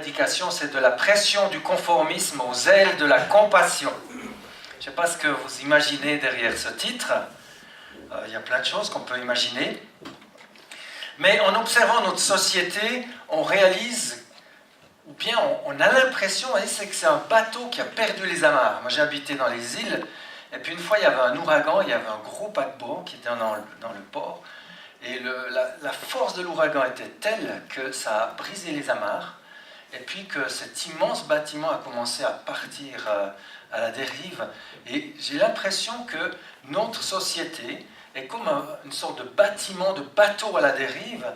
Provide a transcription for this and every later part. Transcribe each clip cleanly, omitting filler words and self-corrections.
prédication, c'est de la pression du conformisme aux ailes de la compassion. Je ne sais pas ce que vous imaginez derrière ce titre. Il y a plein de choses qu'on peut imaginer. Mais en observant notre société, on réalise, ou bien on a l'impression, c'est que c'est un bateau qui a perdu les amarres. Moi j'ai habité dans les îles, et puis une fois il y avait un ouragan, il y avait un gros paquebot qui était dans le port, et la force de l'ouragan était telle que ça a brisé les amarres, et puis que cet immense bâtiment a commencé à partir à la dérive. Et j'ai l'impression que notre société est comme une sorte de bâtiment, de bateau à la dérive,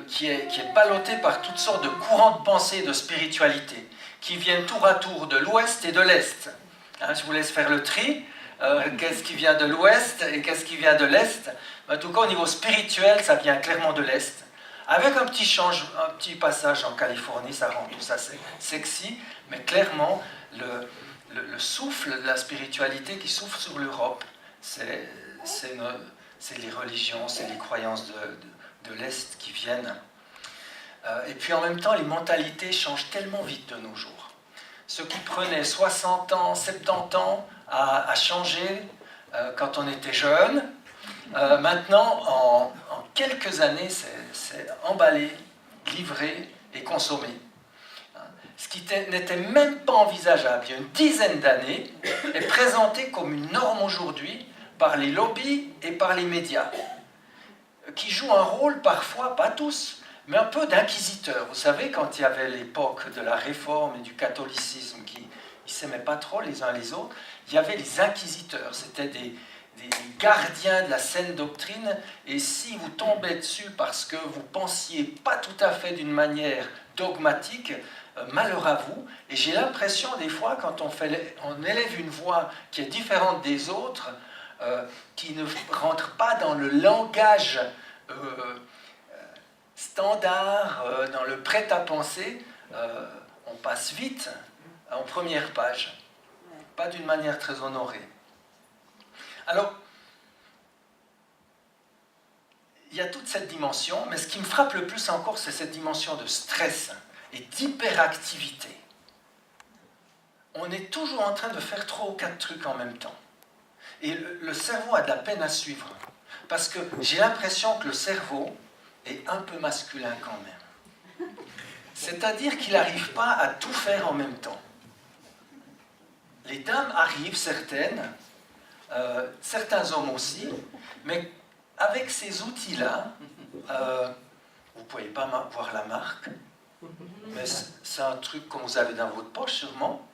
qui est ballotté par toutes sortes de courants de pensée et de spiritualité, qui viennent tour à tour de l'ouest et de l'est. Hein, je vous laisse faire le tri. Qu'est-ce qui vient de l'ouest et qu'est-ce qui vient de l'est? En tout cas, au niveau spirituel, ça vient clairement de l'est. Avec un petit passage en Californie, ça rend tout ça sexy, mais clairement, le souffle de la spiritualité qui souffle sur l'Europe, c'est les religions, c'est les croyances de l'Est qui viennent. Et puis en même temps, les mentalités changent tellement vite de nos jours. Ce qui prenait 60 ans, 70 ans à changer quand on était jeune, maintenant, en quelques années, c'est emballé, livré et consommé. Ce qui n'était même pas envisageable il y a une dizaine d'années est présenté comme une norme aujourd'hui par les lobbies et par les médias, qui jouent un rôle parfois, pas tous, mais un peu d'inquisiteurs. Vous savez, quand il y avait l'époque de la Réforme et du catholicisme qui ne s'aimaient pas trop les uns les autres, il y avait les inquisiteurs, c'était des gardiens de la saine doctrine, et si vous tombez dessus parce que vous pensiez pas tout à fait d'une manière dogmatique, malheur à vous. Et j'ai l'impression des fois, quand on élève une voix qui est différente des autres, qui ne rentre pas dans le langage standard, dans le prêt-à-penser, on passe vite en première page, pas d'une manière très honorée. Alors, il y a toute cette dimension, mais ce qui me frappe le plus encore, c'est cette dimension de stress et d'hyperactivité. On est toujours en train de faire 3 ou 4 trucs en même temps. Et le cerveau a de la peine à suivre. Parce que j'ai l'impression que le cerveau est un peu masculin quand même. C'est-à-dire qu'il n'arrive pas à tout faire en même temps. Les dames arrivent, certaines, certains hommes aussi, mais avec ces outils-là, vous ne pouvez pas voir la marque, mais c'est un truc que vous avez dans votre poche sûrement.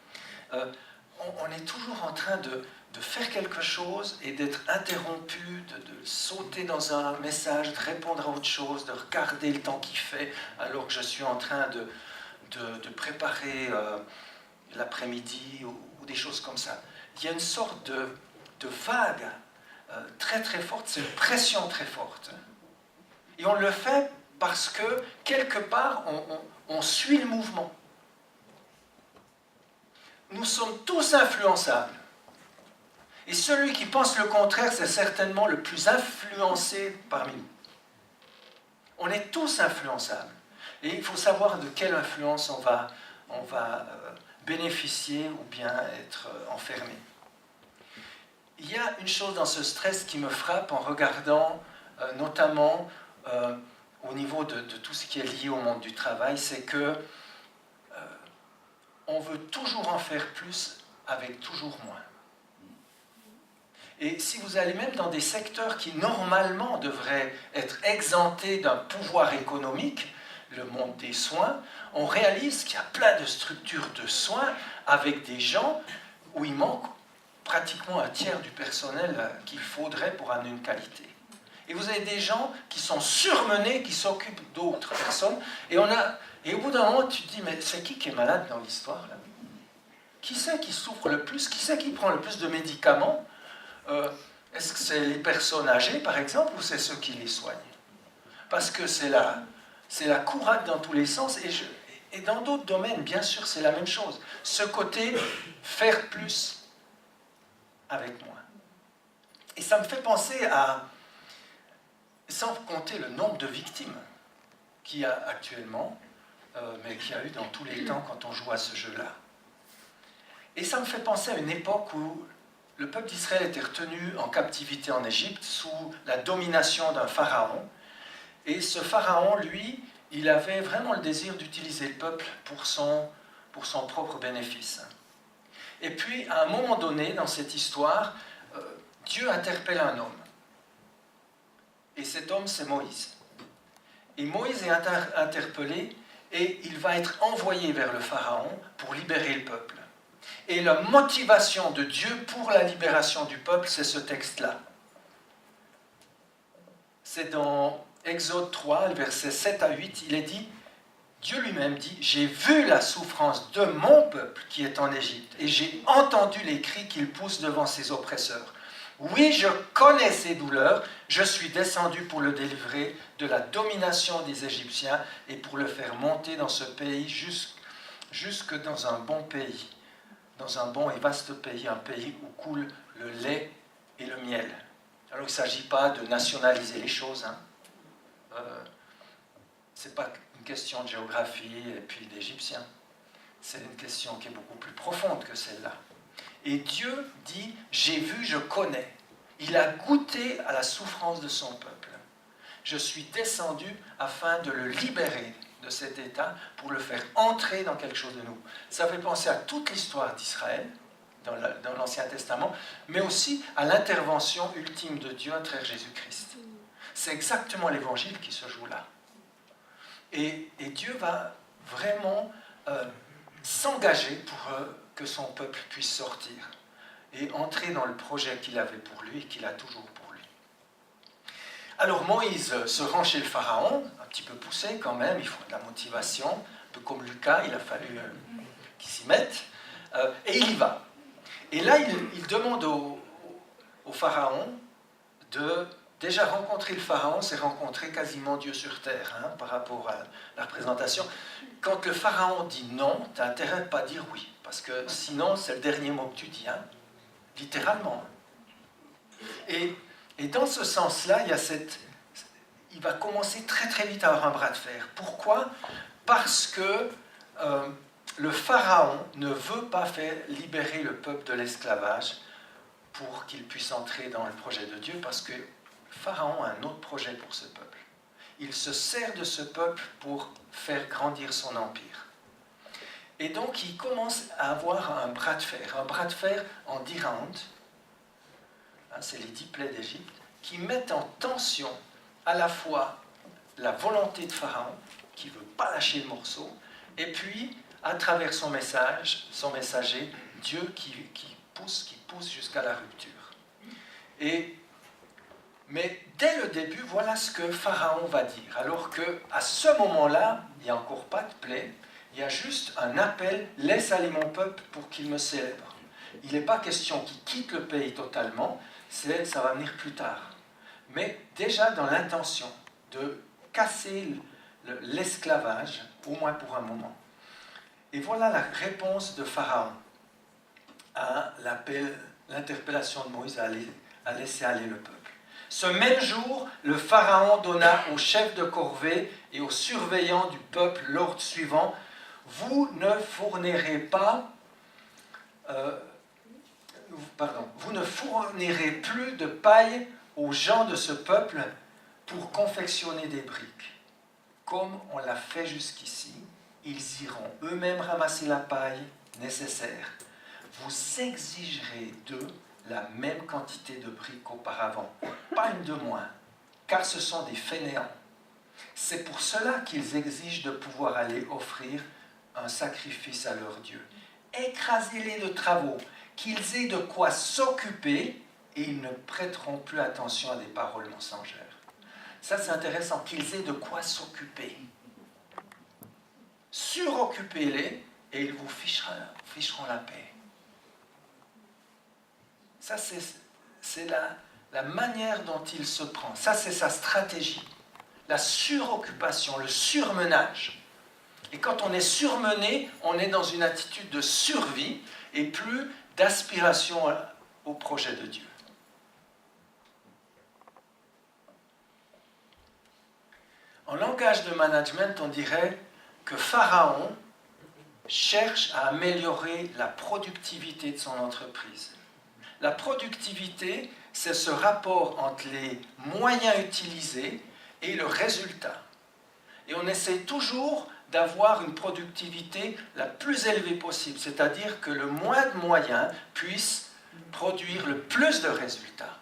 On est toujours en train de faire quelque chose et d'être interrompu, de sauter dans un message, de répondre à autre chose, de regarder le temps qu'il fait alors que je suis en train de préparer l'après-midi ou des choses comme ça. Il y a une sorte de vague très très forte, c'est une pression très forte. Et on le fait parce que quelque part on suit le mouvement. Nous sommes tous influençables. Et celui qui pense le contraire, c'est certainement le plus influencé parmi nous. On est tous influençables. Et il faut savoir de quelle influence on va bénéficier ou bien être enfermé. Il y a une chose dans ce stress qui me frappe en regardant notamment au niveau de tout ce qui est lié au monde du travail, c'est que on veut toujours en faire plus avec toujours moins. Et si vous allez même dans des secteurs qui normalement devraient être exemptés d'un pouvoir économique, le monde des soins, on réalise qu'il y a plein de structures de soins avec des gens où il manque pratiquement un tiers du personnel qu'il faudrait pour amener une qualité. Et vous avez des gens qui sont surmenés, qui s'occupent d'autres personnes, et au bout d'un moment, tu te dis, mais c'est qui est malade dans l'histoire là? Qui c'est qui souffre le plus? Qui c'est qui prend le plus de médicaments? Est-ce que c'est les personnes âgées, par exemple, ou c'est ceux qui les soignent? Parce que c'est la courade dans tous les sens, et dans d'autres domaines, bien sûr, c'est la même chose. Ce côté, faire plus avec moins. Et ça me fait penser à, sans compter le nombre de victimes qu'il y a actuellement, mais qu'il y a eu dans tous les temps quand on joue à ce jeu-là. Et ça me fait penser à une époque où le peuple d'Israël était retenu en captivité en Égypte sous la domination d'un pharaon. Et ce pharaon, lui, il avait vraiment le désir d'utiliser le peuple pour son propre bénéfice. Et puis, à un moment donné, dans cette histoire, Dieu interpelle un homme. Et cet homme, c'est Moïse. Et Moïse est interpellé et il va être envoyé vers le pharaon pour libérer le peuple. Et la motivation de Dieu pour la libération du peuple, c'est ce texte-là. C'est dans Exode 3, versets 7 à 8, il est dit, Dieu lui-même dit, « J'ai vu la souffrance de mon peuple qui est en Égypte, et j'ai entendu les cris qu'il pousse devant ses oppresseurs. Oui, je connais ses douleurs, je suis descendu pour le délivrer de la domination des Égyptiens et pour le faire monter dans ce pays jusque dans un bon pays, dans un bon et vaste pays, un pays où coule le lait et le miel. » Alors il ne s'agit pas de nationaliser les choses, hein. Ce n'est pas une question de géographie et puis d'Égyptiens. C'est une question qui est beaucoup plus profonde que celle-là. Et Dieu dit, j'ai vu, je connais. Il a goûté à la souffrance de son peuple. Je suis descendu afin de le libérer de cet état pour le faire entrer dans quelque chose de nouveau. Ça fait penser à toute l'histoire d'Israël dans l'Ancien Testament, mais aussi à l'intervention ultime de Dieu à travers Jésus-Christ. C'est exactement l'évangile qui se joue là. Et Dieu va vraiment s'engager pour que son peuple puisse sortir et entrer dans le projet qu'il avait pour lui et qu'il a toujours pour lui. Alors Moïse se rend chez le pharaon, un petit peu poussé quand même, il faut de la motivation, un peu comme Lucas, il a fallu qu'il s'y mette, et il y va. Et là, il demande au pharaon de... Déjà, rencontrer le pharaon, c'est rencontrer quasiment Dieu sur terre, hein, par rapport à la représentation. Quand le pharaon dit non, tu n'as intérêt à ne pas dire oui, parce que sinon, c'est le dernier mot que tu dis, hein, littéralement. Et dans ce sens-là, il va commencer très très vite à avoir un bras de fer. Pourquoi ? Parce que le pharaon ne veut pas faire libérer le peuple de l'esclavage pour qu'il puisse entrer dans le projet de Dieu, parce que Pharaon a un autre projet pour ce peuple. Il se sert de ce peuple pour faire grandir son empire. Et donc, il commence à avoir un bras de fer en 10 rounds, hein, c'est les 10 plaies d'Égypte, qui mettent en tension à la fois la volonté de Pharaon, qui ne veut pas lâcher le morceau, et puis, à travers son messager, Dieu qui pousse jusqu'à la rupture. Mais dès le début, voilà ce que Pharaon va dire. Alors qu'à ce moment-là, il n'y a encore pas de plaie, il y a juste un appel « Laisse aller mon peuple pour qu'il me célèbre ». Il n'est pas question qu'il quitte le pays totalement, ça va venir plus tard. Mais déjà dans l'intention de casser l'esclavage, au moins pour un moment. Et voilà la réponse de Pharaon à l'interpellation de Moïse à laisser aller le peuple. Ce même jour, le pharaon donna aux chefs de corvée et aux surveillants du peuple l'ordre suivant, vous ne fournirez plus de paille aux gens de ce peuple pour confectionner des briques. Comme on l'a fait jusqu'ici, ils iront eux-mêmes ramasser la paille nécessaire. Vous exigerez d'eux la même quantité de briques qu'auparavant, pas une de moins, car ce sont des fainéants. C'est pour cela qu'ils exigent de pouvoir aller offrir un sacrifice à leur Dieu. Écrasez-les de travaux, qu'ils aient de quoi s'occuper, et ils ne prêteront plus attention à des paroles mensongères. Ça, c'est intéressant, qu'ils aient de quoi s'occuper. Suroccupez-les, et ils vous ficheront la paix. Ça, c'est la manière dont il se prend. Ça, c'est sa stratégie. La suroccupation, le surmenage. Et quand on est surmené, on est dans une attitude de survie et plus d'aspiration au projet de Dieu. En langage de management, on dirait que Pharaon cherche à améliorer la productivité de son entreprise. La productivité, c'est ce rapport entre les moyens utilisés et le résultat. Et on essaie toujours d'avoir une productivité la plus élevée possible, c'est-à-dire que le moins de moyens puisse produire le plus de résultats.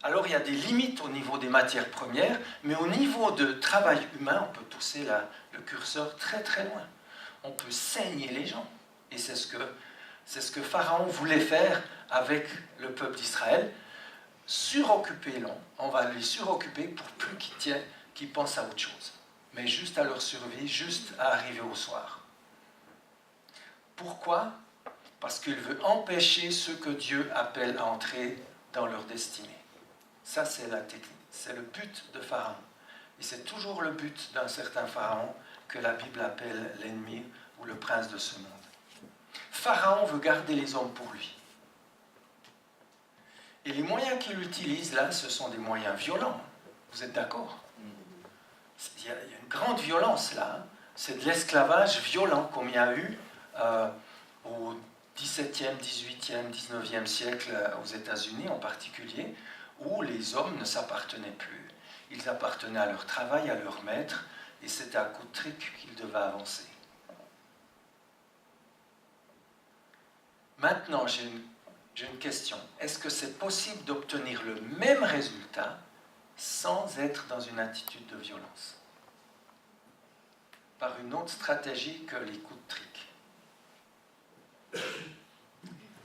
Alors il y a des limites au niveau des matières premières, mais au niveau de travail humain, on peut pousser le curseur très très loin. On peut saigner les gens. Et c'est ce que Pharaon voulait faire avec le peuple d'Israël. Suroccuper l'on, on va les suroccuper pour plus qu'ils pensent à autre chose. Mais juste à leur survie, juste à arriver au soir. Pourquoi? Parce qu'il veut empêcher ceux que Dieu appelle à entrer dans leur destinée. Ça, c'est la technique. C'est le but de Pharaon. Et c'est toujours le but d'un certain Pharaon que la Bible appelle l'ennemi ou le prince de ce monde. Pharaon veut garder les hommes pour lui. Et les moyens qu'il utilise là, ce sont des moyens violents. Vous êtes d'accord? Il y a une grande violence là. C'est de l'esclavage violent comme il y a eu au XVIIe, XVIIIe, XIXe siècle aux États-Unis en particulier, où les hommes ne s'appartenaient plus. Ils appartenaient à leur travail, à leur maître, et c'était à coup de trick qu'ils devaient avancer. Maintenant, j'ai une question. Est-ce que c'est possible d'obtenir le même résultat sans être dans une attitude de violence? Par une autre stratégie que les coups de trick.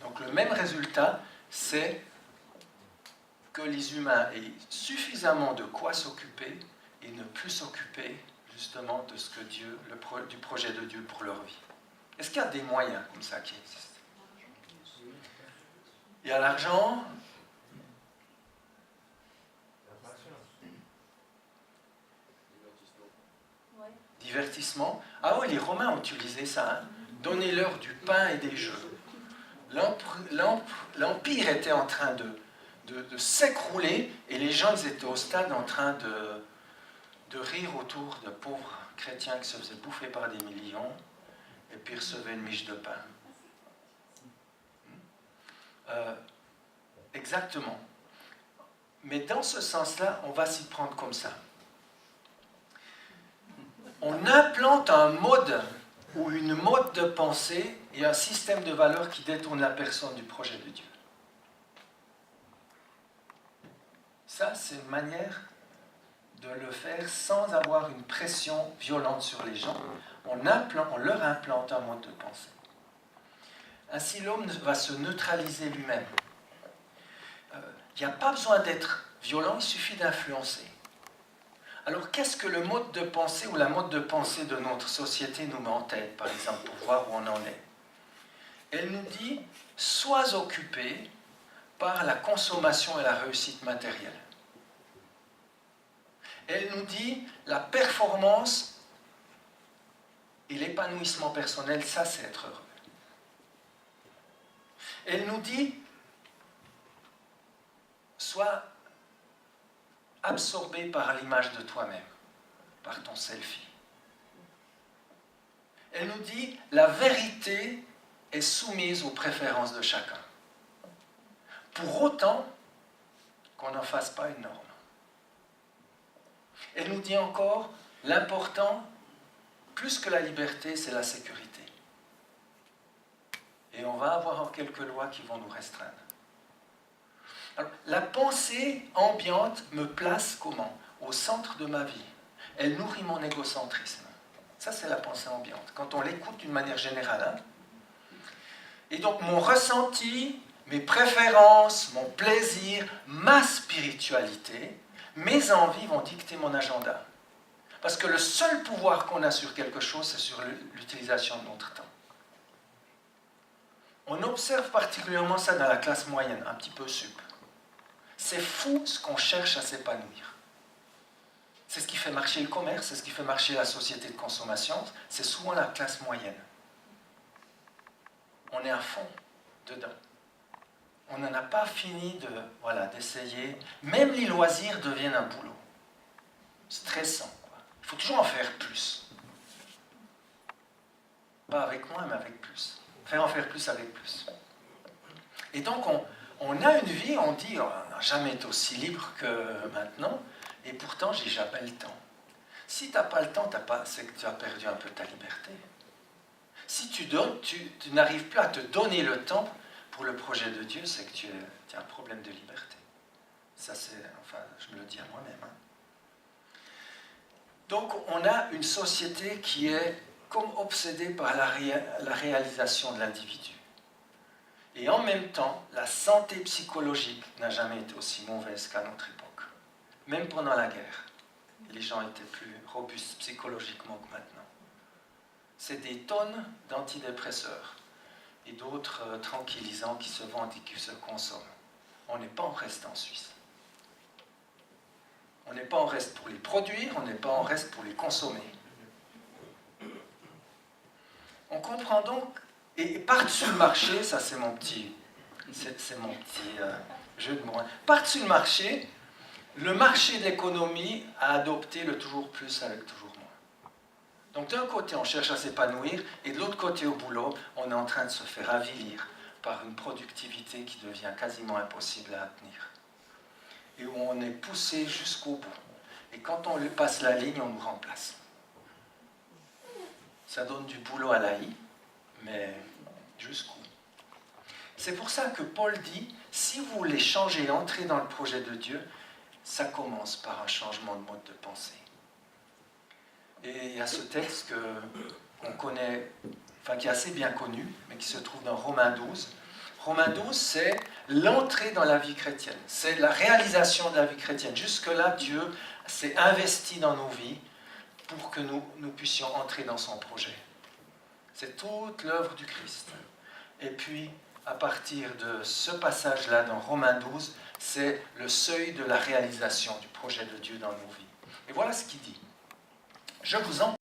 Donc le même résultat, c'est que les humains aient suffisamment de quoi s'occuper et ne plus s'occuper justement de ce que Dieu, du projet de Dieu pour leur vie. Est-ce qu'il y a des moyens comme ça qui existent? Il y a l'argent. Divertissement. Ah oui, les Romains ont utilisé ça. Hein. Donnez-leur du pain et des jeux. L'Empire était en train de s'écrouler et les gens ils étaient au stade en train de rire autour de pauvres chrétiens qui se faisaient bouffer par des millions et puis recevaient une miche de pain. Exactement. Mais dans ce sens-là, on va s'y prendre comme ça. On implante un mode ou une mode de pensée et un système de valeurs qui détourne la personne du projet de Dieu. Ça, c'est une manière de le faire sans avoir une pression violente sur les gens. On leur implante un mode de pensée. Ainsi, l'homme va se neutraliser lui-même. Il n'y a pas besoin d'être violent, il suffit d'influencer. Alors, qu'est-ce que le mode de pensée ou la mode de pensée de notre société nous met en tête, par exemple, pour voir où on en est? Elle nous dit, sois occupé par la consommation et la réussite matérielle. Elle nous dit, la performance et l'épanouissement personnel, ça c'est être heureux. Elle nous dit, sois absorbé par l'image de toi-même, par ton selfie. Elle nous dit, la vérité est soumise aux préférences de chacun. Pour autant qu'on n'en fasse pas une norme. Elle nous dit encore, l'important, plus que la liberté, c'est la sécurité. Et on va avoir quelques lois qui vont nous restreindre. Alors, la pensée ambiante me place comment? Au centre de ma vie. Elle nourrit mon égocentrisme. Ça, c'est la pensée ambiante. Quand on l'écoute d'une manière générale. Hein. Et donc, mon ressenti, mes préférences, mon plaisir, ma spiritualité, mes envies vont dicter mon agenda. Parce que le seul pouvoir qu'on a sur quelque chose, c'est sur l'utilisation de notre temps. On observe particulièrement ça dans la classe moyenne, un petit peu sup. C'est fou ce qu'on cherche à s'épanouir. C'est ce qui fait marcher le commerce, c'est ce qui fait marcher la société de consommation, c'est souvent la classe moyenne. On est à fond dedans. On n'en a pas fini d'essayer. Même les loisirs deviennent un boulot. Stressant, quoi. Il faut toujours en faire plus. Pas avec moins, mais avec plus. En faire plus avec plus. Et donc, on a une vie, on dit, on n'a jamais été aussi libre que maintenant, et pourtant, j'ai jamais le temps. Si tu n'as pas le temps, c'est que tu as perdu un peu ta liberté. Si tu donnes, tu n'arrives plus à te donner le temps pour le projet de Dieu, c'est que tu as un problème de liberté. Ça, je me le dis à moi-même. Hein. Donc, on a une société qui est comme obsédée par la réalisation de l'individu. Et en même temps, la santé psychologique n'a jamais été aussi mauvaise qu'à notre époque. Même pendant la guerre, les gens étaient plus robustes psychologiquement que maintenant. C'est des tonnes d'antidépresseurs et d'autres tranquillisants qui se vendent et qui se consomment. On n'est pas en reste en Suisse. On n'est pas en reste pour les produire, on n'est pas en reste pour les consommer. On comprend donc, et par-dessus le marché, ça c'est mon petit jeu de mots. Par-dessus le marché de l'économie a adopté le toujours plus avec toujours moins. Donc d'un côté, on cherche à s'épanouir, et de l'autre côté, au boulot, on est en train de se faire avilir par une productivité qui devient quasiment impossible à tenir. Et où on est poussé jusqu'au bout. Et quand on passe la ligne, on nous remplace. Ça donne du boulot à la i, mais jusqu'où? C'est pour ça que Paul dit, si vous voulez changer, entrer dans le projet de Dieu, ça commence par un changement de mode de pensée. Et il y a ce texte qu'on connaît, qui est assez bien connu, mais qui se trouve dans Romains 12. Romains 12, c'est l'entrée dans la vie chrétienne. C'est la réalisation de la vie chrétienne. Jusque-là, Dieu s'est investi dans nos vies pour que nous puissions entrer dans son projet. C'est toute l'œuvre du Christ. Et puis, à partir de ce passage-là dans Romains 12, c'est le seuil de la réalisation du projet de Dieu dans nos vies. Et voilà ce qu'il dit. Je vous en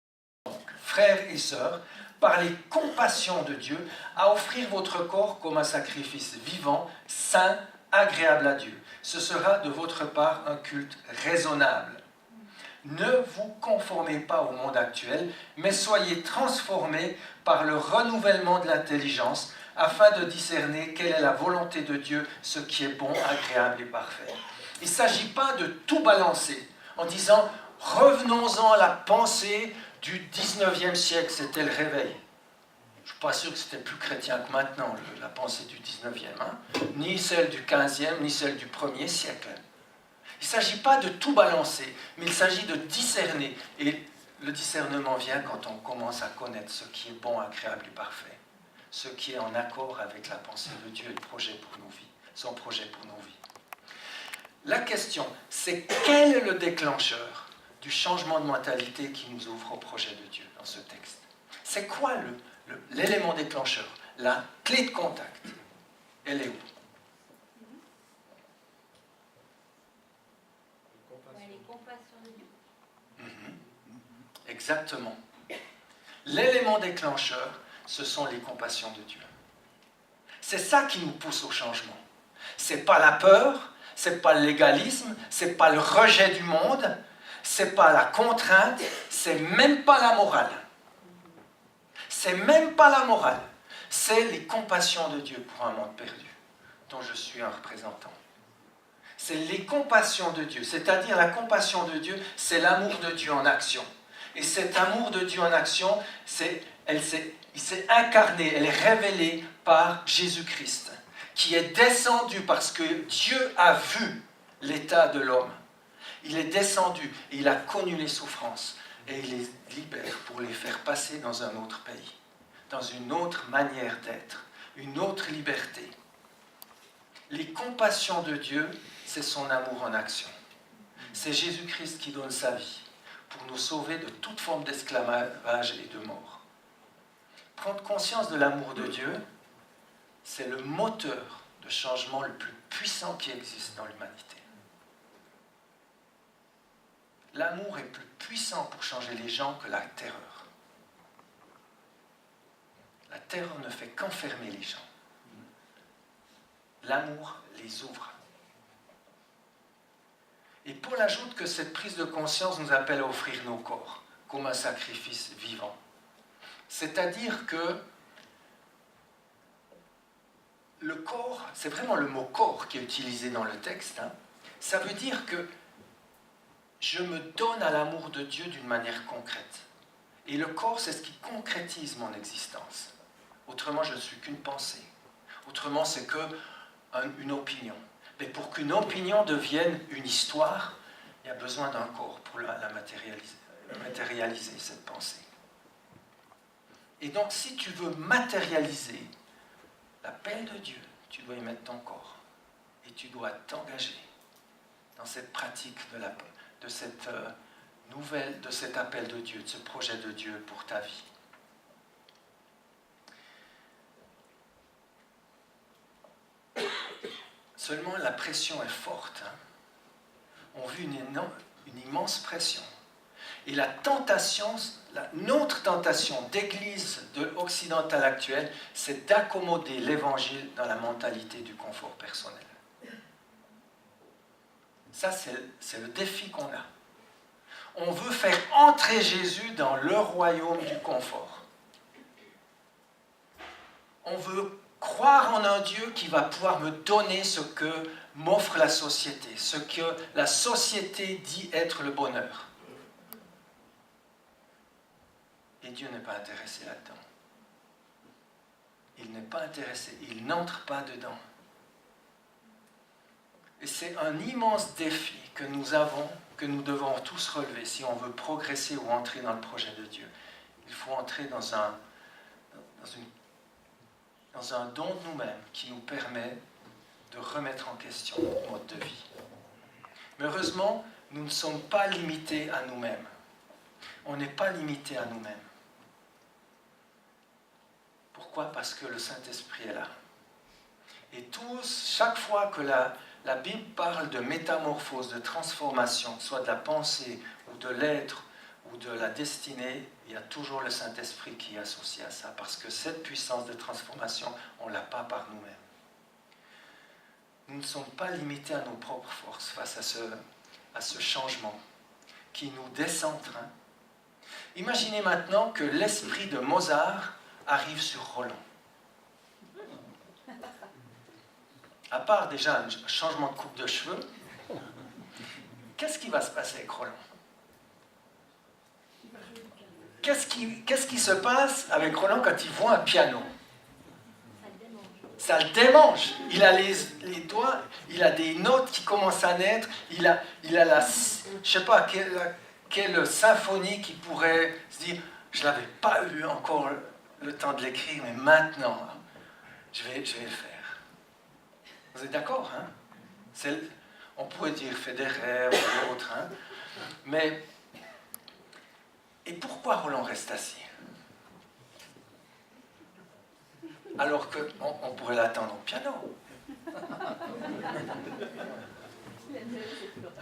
prie, frères et sœurs, par les compassions de Dieu, à offrir votre corps comme un sacrifice vivant, saint, agréable à Dieu. Ce sera de votre part un culte raisonnable. Ne vous conformez pas au monde actuel, mais soyez transformés par le renouvellement de l'intelligence, afin de discerner quelle est la volonté de Dieu, ce qui est bon, agréable et parfait. Il ne s'agit pas de tout balancer en disant « revenons-en à la pensée du 19e siècle, c'était le réveil ». Je ne suis pas sûr que c'était plus chrétien que maintenant, la pensée du 19e, hein? Ni celle du 15e, ni celle du 1er siècle. Il ne s'agit pas de tout balancer, mais il s'agit de discerner. Et le discernement vient quand on commence à connaître ce qui est bon, agréable et parfait. Ce qui est en accord avec la pensée de Dieu et le projet pour nos vies, son projet pour nos vies. La question, c'est quel est le déclencheur du changement de mentalité qui nous ouvre au projet de Dieu dans ce texte? C'est quoi l'élément déclencheur? La clé de contact, elle est où? Les compassions de Dieu. Exactement. L'élément déclencheur, ce sont les compassions de Dieu. C'est ça qui nous pousse au changement. C'est pas la peur, c'est pas le légalisme, c'est pas le rejet du monde, c'est pas la contrainte, c'est même pas la morale. C'est même pas la morale. C'est les compassions de Dieu pour un monde perdu, dont je suis un représentant. C'est les compassions de Dieu, c'est-à-dire la compassion de Dieu, c'est l'amour de Dieu en action. Et cet amour de Dieu en action, il s'est incarné, elle est révélée par Jésus-Christ, qui est descendu parce que Dieu a vu l'état de l'homme. Il est descendu et il a connu les souffrances et il les libère pour les faire passer dans un autre pays, dans une autre manière d'être, une autre liberté. Les compassions de Dieu, c'est son amour en action. C'est Jésus-Christ qui donne sa vie pour nous sauver de toute forme d'esclavage et de mort. Prendre conscience de l'amour de Dieu, c'est le moteur de changement le plus puissant qui existe dans l'humanité. L'amour est plus puissant pour changer les gens que la terreur. La terreur ne fait qu'enfermer les gens. L'amour les ouvre. Et Paul ajoute que cette prise de conscience nous appelle à offrir nos corps comme un sacrifice vivant. C'est-à-dire que le corps, c'est vraiment le mot corps qui est utilisé dans le texte, hein. Ça veut dire que je me donne à l'amour de Dieu d'une manière concrète. Et le corps, c'est ce qui concrétise mon existence. Autrement, je ne suis qu'une pensée. Autrement, c'est qu'une opinion. Mais pour qu'une opinion devienne une histoire, il y a besoin d'un corps pour la matérialiser, cette pensée. Et donc, si tu veux matérialiser l'appel de Dieu, tu dois y mettre ton corps. Et tu dois t'engager dans cette pratique de cette nouvelle, de cet appel de Dieu, de ce projet de Dieu pour ta vie. Seulement, la pression est forte. Hein. On vit une immense pression. Et la tentation, notre tentation d'église occidentale actuelle, c'est d'accommoder l'évangile dans la mentalité du confort personnel. Ça, c'est le défi qu'on a. On veut faire entrer Jésus dans le royaume du confort. On veut croire en un Dieu qui va pouvoir me donner ce que m'offre la société, ce que la société dit être le bonheur. Et Dieu n'est pas intéressé là-dedans. Il n'est pas intéressé, il n'entre pas dedans. Et c'est un immense défi que nous avons, que nous devons tous relever si on veut progresser ou entrer dans le projet de Dieu. Il faut entrer dans un don de nous-mêmes qui nous permet de remettre en question notre mode de vie. Mais heureusement, nous ne sommes pas limités à nous-mêmes. On n'est pas limité à nous-mêmes. Pourquoi ? Parce que le Saint-Esprit est là. Et chaque fois que la Bible parle de métamorphose, de transformation, soit de la pensée ou de l'être ou de la destinée, il y a toujours le Saint-Esprit qui est associé à ça, parce que cette puissance de transformation, on ne l'a pas par nous-mêmes. Nous ne sommes pas limités à nos propres forces face à ce changement qui nous décentre. Hein. Imaginez maintenant que l'esprit de Mozart arrive sur Roland. À part déjà un changement de coupe de cheveux, qu'est-ce qui va se passer avec Roland ? Qu'est-ce qui se passe avec Roland quand il voit un piano ? Ça le démange. Il a les doigts, il a des notes qui commencent à naître, il a la, je ne sais pas, quelle symphonie qui pourrait se dire, je ne l'avais pas eu encore le temps de l'écrire, mais maintenant, je vais le faire. Vous êtes d'accord, hein? On pourrait dire Federer ou l'autre, hein? Mais, et pourquoi Roland reste assis? Alors qu'on pourrait l'attendre au piano.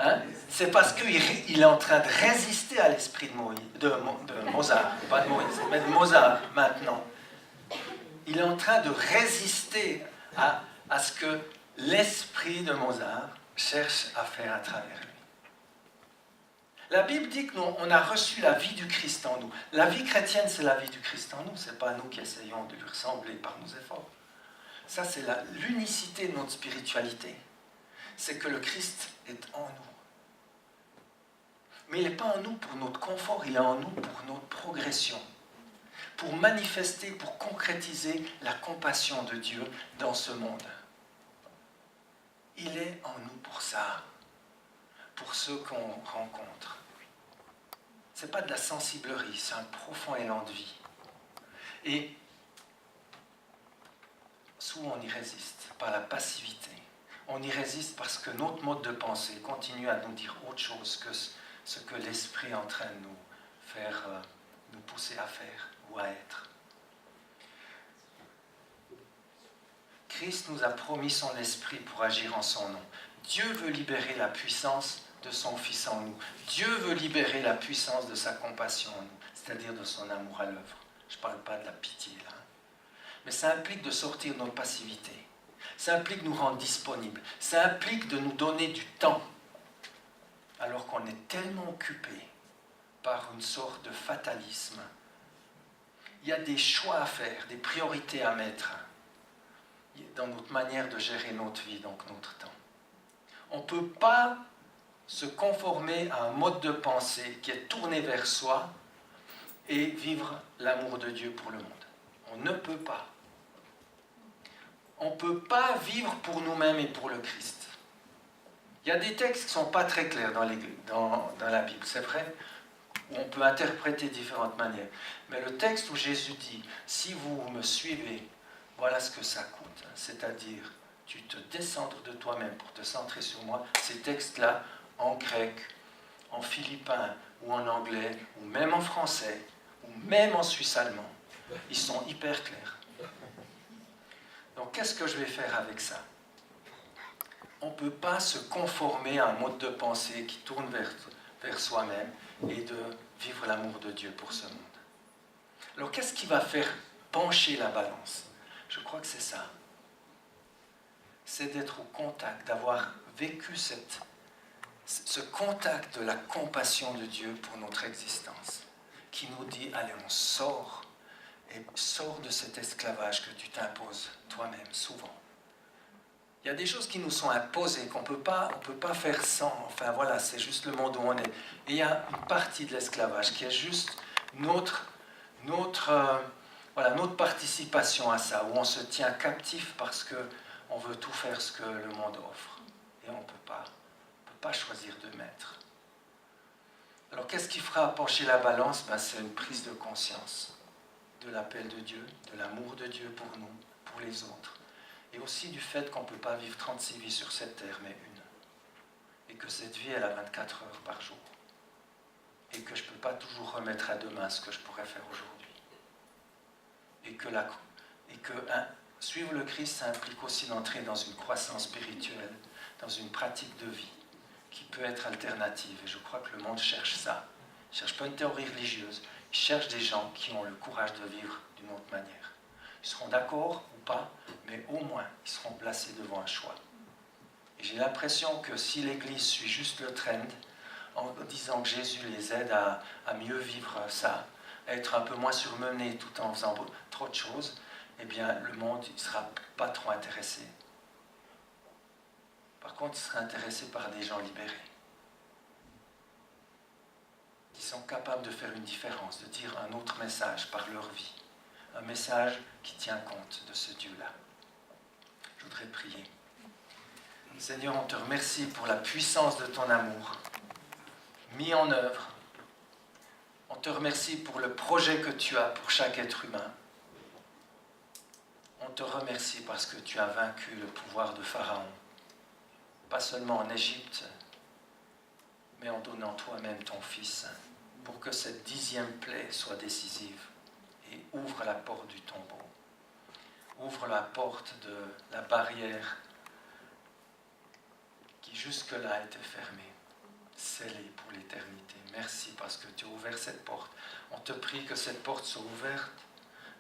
Hein? C'est parce qu'il est en train de résister à l'esprit de Mozart, pas de Moïse, mais de Mozart maintenant. Il est en train de résister à ce que l'esprit de Mozart cherche à faire à travers lui. La Bible dit qu'on a reçu la vie du Christ en nous. La vie chrétienne, c'est la vie du Christ en nous. Ce n'est pas nous qui essayons de lui ressembler par nos efforts. Ça, c'est l'unicité de notre spiritualité. C'est que le Christ est en nous. Mais il n'est pas en nous pour notre confort, il est en nous pour notre progression. Pour manifester, pour concrétiser la compassion de Dieu dans ce monde. Il est en nous pour ça, pour ceux qu'on rencontre. Ce n'est pas de la sensiblerie, c'est un profond élan de vie. Et souvent on y résiste par la passivité. On y résiste parce que notre mode de pensée continue à nous dire autre chose que ce que l'Esprit est en train de nous faire, nous pousser à faire ou à être. Christ nous a promis son Esprit pour agir en son nom. Dieu veut libérer la puissance de son Fils en nous. Dieu veut libérer la puissance de sa compassion en nous, c'est-à-dire de son amour à l'œuvre. Je ne parle pas de la pitié là. Mais ça implique de sortir de notre passivité. Ça implique de nous rendre disponibles. Ça implique de nous donner du temps. alors qu'on est tellement occupé par une sorte de fatalisme. Il y a des choix à faire, des priorités à mettre dans notre manière de gérer notre vie, donc notre temps. On ne peut pas se conformer à un mode de pensée qui est tourné vers soi et vivre l'amour de Dieu pour le monde. On ne peut pas. On ne peut pas vivre pour nous-mêmes et pour le Christ. Il y a des textes qui ne sont pas très clairs dans la Bible, c'est vrai, où on peut interpréter de différentes manières. Mais le texte où Jésus dit « Si vous me suivez, voilà ce que ça coûte », c'est-à-dire tu te descendre de toi-même pour te centrer sur moi, ces textes-là, en grec, en philippin ou en anglais, ou même en français, ou même en suisse allemand, ils sont hyper clairs. Donc qu'est-ce que je vais faire avec ça? On ne peut pas se conformer à un mode de pensée qui tourne vers soi-même et de vivre l'amour de Dieu pour ce monde. Alors qu'est-ce qui va faire pencher la balance? Je crois que c'est ça. C'est d'être au contact, d'avoir vécu ce contact de la compassion de Dieu pour notre existence, qui nous dit, allez, on sort, et sors de cet esclavage que tu t'imposes toi-même souvent. Il y a des choses qui nous sont imposées, qu'on ne peut pas faire sans. Enfin voilà, c'est juste le monde où on est. Et il y a une partie de l'esclavage qui est juste notre participation à ça, où on se tient captif parce qu'on veut tout faire ce que le monde offre. Et on ne peut pas choisir de maître. Alors qu'est-ce qui fera pencher la balance? C'est une prise de conscience de l'appel de Dieu, de l'amour de Dieu pour nous, pour les autres. Et aussi du fait qu'on ne peut pas vivre 36 vies sur cette terre, mais une. Et que cette vie, elle a 24 heures par jour. Et que je ne peux pas toujours remettre à demain ce que je pourrais faire aujourd'hui. Et que suivre le Christ, ça implique aussi d'entrer dans une croissance spirituelle, dans une pratique de vie qui peut être alternative. Et je crois que le monde cherche ça. Il ne cherche pas une théorie religieuse, il cherche des gens qui ont le courage de vivre d'une autre manière. Ils seront d'accord ou pas, mais au moins, ils seront placés devant un choix. Et j'ai l'impression que si l'Église suit juste le trend, en disant que Jésus les aide à mieux vivre ça, à être un peu moins surmené tout en faisant trop de choses, eh bien, le monde ne sera pas trop intéressé. Par contre, il sera intéressé par des gens libérés, qui sont capables de faire une différence, de dire un autre message par leur vie. Un message qui tient compte de ce Dieu-là. Je voudrais prier. Seigneur, on te remercie pour la puissance de ton amour mis en œuvre. On te remercie pour le projet que tu as pour chaque être humain. On te remercie parce que tu as vaincu le pouvoir de Pharaon. Pas seulement en Égypte, mais en donnant toi-même ton Fils, pour que cette 10e plaie soit décisive. Et ouvre la porte du tombeau. Ouvre la porte de la barrière qui jusque-là était fermée, scellée pour l'éternité. Merci parce que tu as ouvert cette porte. On te prie que cette porte soit ouverte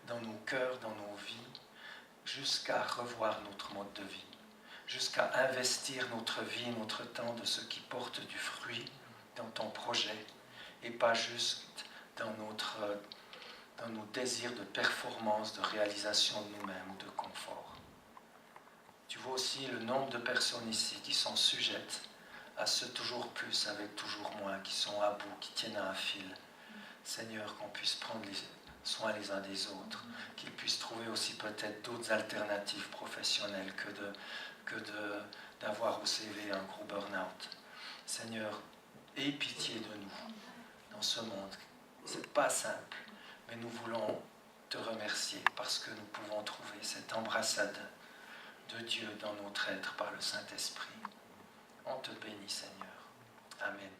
dans nos cœurs, dans nos vies, jusqu'à revoir notre mode de vie, jusqu'à investir notre vie, notre temps de ce qui porte du fruit dans ton projet et pas juste dans nos désirs de performance, de réalisation de nous-mêmes ou de confort. Tu vois aussi le nombre de personnes ici qui sont sujettes à ce toujours plus avec toujours moins, qui sont à bout, qui tiennent à un fil. Seigneur, qu'on puisse prendre soin les uns des autres, qu'ils puissent trouver aussi peut-être d'autres alternatives professionnelles que d'avoir au CV un gros burn-out. Seigneur, aie pitié de nous dans ce monde. C'est pas simple. Mais nous voulons te remercier parce que nous pouvons trouver cette embrassade de Dieu dans notre être par le Saint-Esprit. On te bénit, Seigneur. Amen.